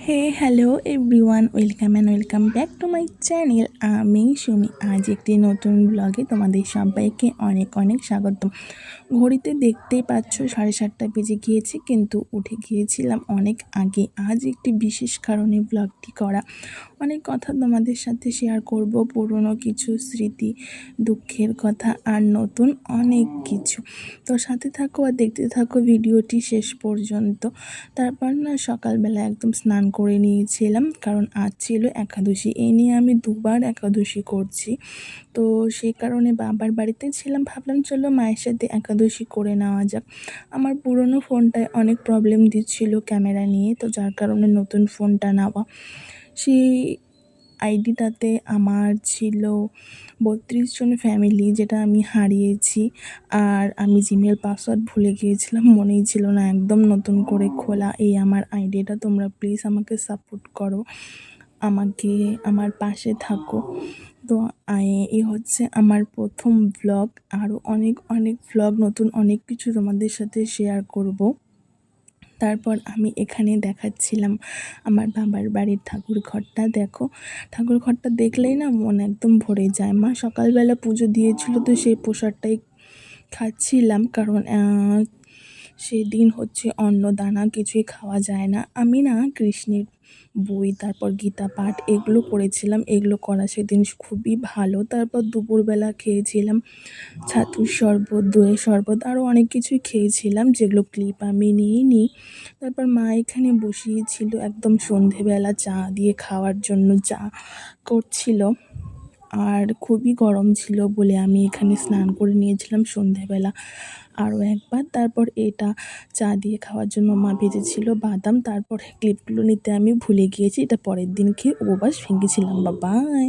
Hey hello everyone, welcome back to my channel. আমি সুমি। আজ একটি নতুন ব্লগে তোমাদের সবাইকে অনেক অনেক স্বাগতম। ঘড়িতে দেখতেই পাচ্ছ 7:30 বেজে গিয়েছে, কিন্তু উঠে গিয়েছিলাম অনেক আগে। আজ একটি বিশেষ কারণে ব্লগটি করা। অনেক কথা তোমাদের সাথে শেয়ার করব, পুরনো কিছু স্মৃতি, দুঃখের কথা আর নতুন অনেক কিছু। তো সাথে থাকো আর দেখতে থাকো ভিডিওটি শেষ পর্যন্ত। তারপর না সকালবেলা একদম স্নান করে নিয়েছিলাম, কারণ আজ ছিল একাদশী। এই নিয়ে আমি দুবার একাদশী করছি, তো সেই কারণে বাবার বাড়িতে ছিলাম, ভাবলাম চলো মায়ের সাথে একাদশী করে নেওয়া যাক। আমার পুরনো ফোনটায় অনেক প্রবলেম দিচ্ছিল ক্যামেরা নিয়ে, তো যার কারণে নতুন ফোনটা নেওয়া। সেই আইডিটাতে আমার ছিল 32 জন ফ্যামিলি, যেটা আমি হারিয়েছি। আর আমি জিমেল পাসওয়ার্ড ভুলে গিয়েছিলাম, মনেই ছিল না একদম নতুন করে খোলা এই আমার আইডিটা। তোমরা প্লিজ আমাকে সাপোর্ট করো, আমাকে আমার পাশে থাকো। তো এই হচ্ছে আমার প্রথম ব্লগ। আরও অনেক অনেক ব্লগ, নতুন অনেক কিছু তোমাদের সাথে শেয়ার করব। তারপর আমি এখানে দেখাচ্ছিলাম আমার বাবার বাড়ির ঠাকুর ঘরটা। দেখো, ঠাকুর ঘরটা দেখলেই না মন একদম ভরে যায়। মা সকালবেলা পুজো দিয়েছিল, তো সেই প্রসাদটাই খাচ্ছিলাম, কারণ সেদিন হচ্ছে অন্নদানা, কিছুই খাওয়া যায় না। আমি না কৃষ্ণের বই, তারপর গীতা পাঠ এগুলো করেছিলাম। এগুলো করা সেদিন খুবই ভালো। তারপর দুপুরবেলা খেয়েছিলাম ছাতুর শরবত, দইয়ের শরবত, আরও অনেক কিছুই খেয়েছিলাম, যেগুলো ক্লিপ আমি নিয়ে নিই। তারপর মা এখানে বসিয়েছিল একদম সন্ধেবেলা চা দিয়ে খাওয়ার জন্য, চা করছিল। আর খুবই গরম ছিল বলে আমি এখানে স্নান করে নিয়েছিলাম সন্ধেবেলা আরও একবার। তারপর এটা চা দিয়ে খাওয়ার জন্য মা ভেজেছিল বাদাম। তারপর ক্লিপগুলো নিতে আমি ভুলে গিয়েছি, এটা পরের দিন খেয়ে উপবাস ভেঙেছিলাম। বাবাই।